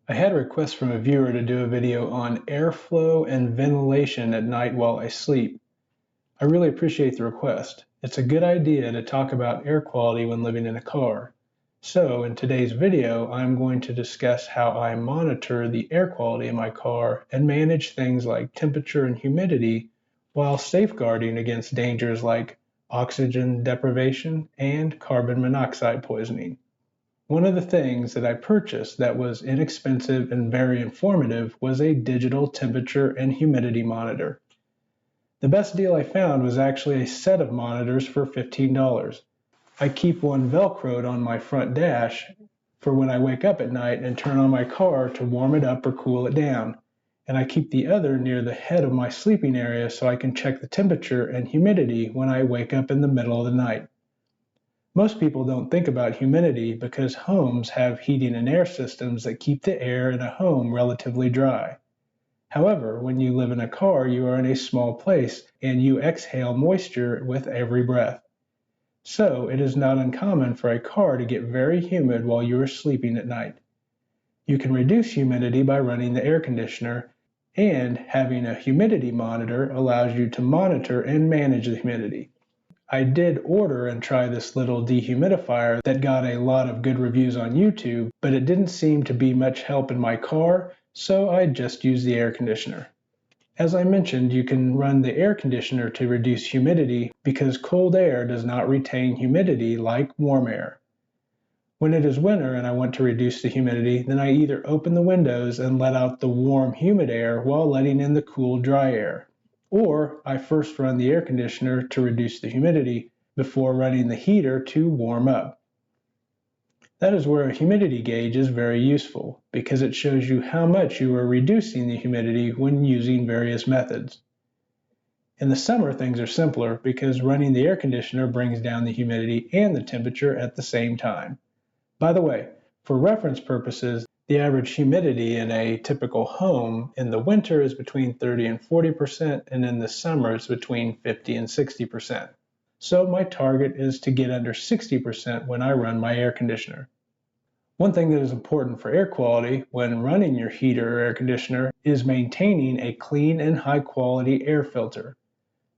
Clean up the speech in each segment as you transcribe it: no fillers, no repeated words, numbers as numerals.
I had a request from a viewer to do a video on airflow and ventilation at night while I sleep. I really appreciate the request. It's a good idea to talk about air quality when living in a car. So in today's video, I'm going to discuss how I monitor the air quality in my car and manage things like temperature and humidity while safeguarding against dangers like oxygen deprivation and carbon monoxide poisoning. One of the things that I purchased that was inexpensive and very informative was a digital temperature and humidity monitor. The best deal I found was actually a set of monitors for $15. I keep one Velcroed on my front dash for when I wake up at night and turn on my car to warm it up or cool it down, and I keep the other near the head of my sleeping area so I can check the temperature and humidity when I wake up in the middle of the night. Most people don't think about humidity because homes have heating and air systems that keep the air in a home relatively dry. However, when you live in a car, you are in a small place and you exhale moisture with every breath. So it is not uncommon for a car to get very humid while you are sleeping at night. You can reduce humidity by running the air conditioner, and having a humidity monitor allows you to monitor and manage the humidity. I did order and try this little dehumidifier that got a lot of good reviews on YouTube, but it didn't seem to be much help in my car, so I just used the air conditioner. As I mentioned, you can run the air conditioner to reduce humidity because cold air does not retain humidity like warm air. When it is winter and I want to reduce the humidity, then I either open the windows and let out the warm, humid air while letting in the cool, dry air. Or I first run the air conditioner to reduce the humidity before running the heater to warm up. That is where a humidity gauge is very useful because it shows you how much you are reducing the humidity when using various methods. In the summer, things are simpler because running the air conditioner brings down the humidity and the temperature at the same time. By the way, for reference purposes, the average humidity in a typical home in the winter is between 30 and 40%, and in the summer it's between 50 and 60%. So my target is to get under 60% when I run my air conditioner. One thing that is important for air quality when running your heater or air conditioner is maintaining a clean and high quality air filter.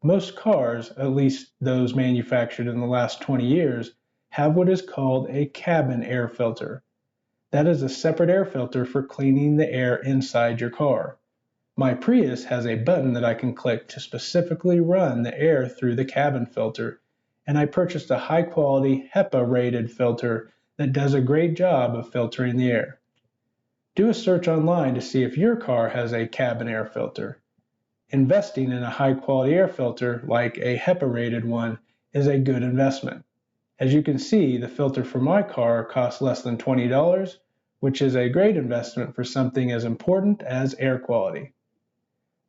Most cars, at least those manufactured in the last 20 years, have what is called a cabin air filter. That is a separate air filter for cleaning the air inside your car. My Prius has a button that I can click to specifically run the air through the cabin filter, and I purchased a high-quality HEPA-rated filter that does a great job of filtering the air. Do a search online to see if your car has a cabin air filter. Investing in a high-quality air filter, like a HEPA-rated one, is a good investment. As you can see, the filter for my car costs less than $20, which is a great investment for something as important as air quality.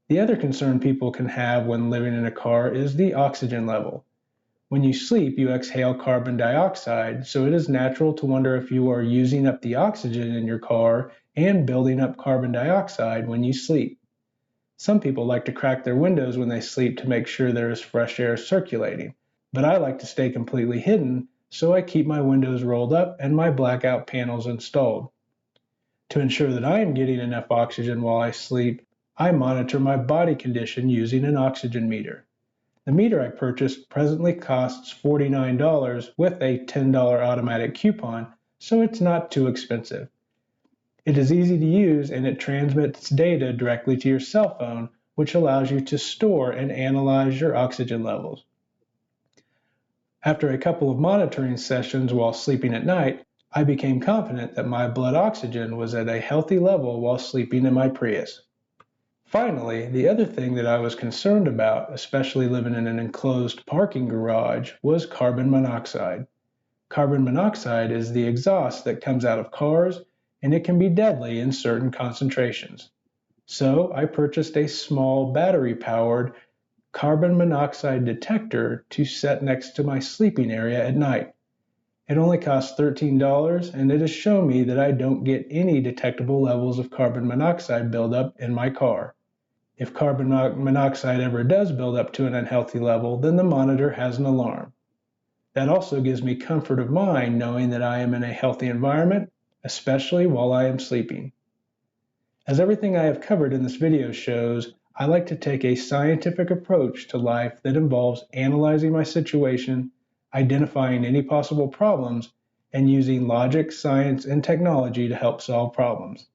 The other concern people can have when living in a car is the oxygen level. When you sleep, you exhale carbon dioxide, so it is natural to wonder if you are using up the oxygen in your car and building up carbon dioxide when you sleep. Some people like to crack their windows when they sleep to make sure there is fresh air circulating, but I like to stay completely hidden, so I keep my windows rolled up and my blackout panels installed. To ensure that I am getting enough oxygen while I sleep, I monitor my body condition using an oxygen meter. The meter I purchased presently costs $49 with a $10 automatic coupon, so it's not too expensive. It is easy to use and it transmits data directly to your cell phone, which allows you to store and analyze your oxygen levels. After a couple of monitoring sessions while sleeping at night, I became confident that my blood oxygen was at a healthy level while sleeping in my Prius. Finally, the other thing that I was concerned about, especially living in an enclosed parking garage, was carbon monoxide. Carbon monoxide is the exhaust that comes out of cars, and it can be deadly in certain concentrations. So I purchased a small battery-powered carbon monoxide detector to set next to my sleeping area at night. It only costs $13, and it has shown me that I don't get any detectable levels of carbon monoxide buildup in my car. If carbon monoxide ever does build up to an unhealthy level, then the monitor has an alarm. That also gives me comfort of mind knowing that I am in a healthy environment, especially while I am sleeping. As everything I have covered in this video shows, I like to take a scientific approach to life that involves analyzing my situation, identifying any possible problems, and using logic, science, and technology to help solve problems.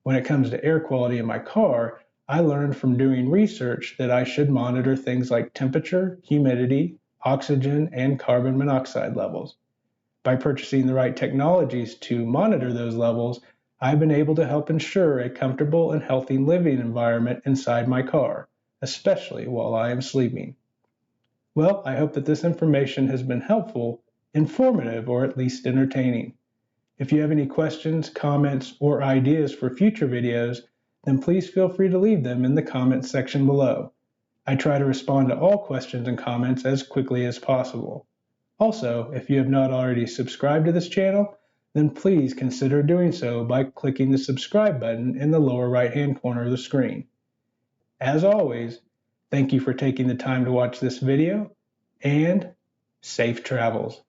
When it comes to air quality in my car, I learned from doing research that I should monitor things like temperature, humidity, oxygen, and carbon monoxide levels. By purchasing the right technologies to monitor those levels, I've been able to help ensure a comfortable and healthy living environment inside my car, especially while I am sleeping. Well, I hope that this information has been helpful, informative, or at least entertaining. If you have any questions, comments, or ideas for future videos, then please feel free to leave them in the comments section below. I try to respond to all questions and comments as quickly as possible. Also, if you have not already subscribed to this channel, then please consider doing so by clicking the subscribe button in the lower right-hand corner of the screen. As always, thank you for taking the time to watch this video, and safe travels.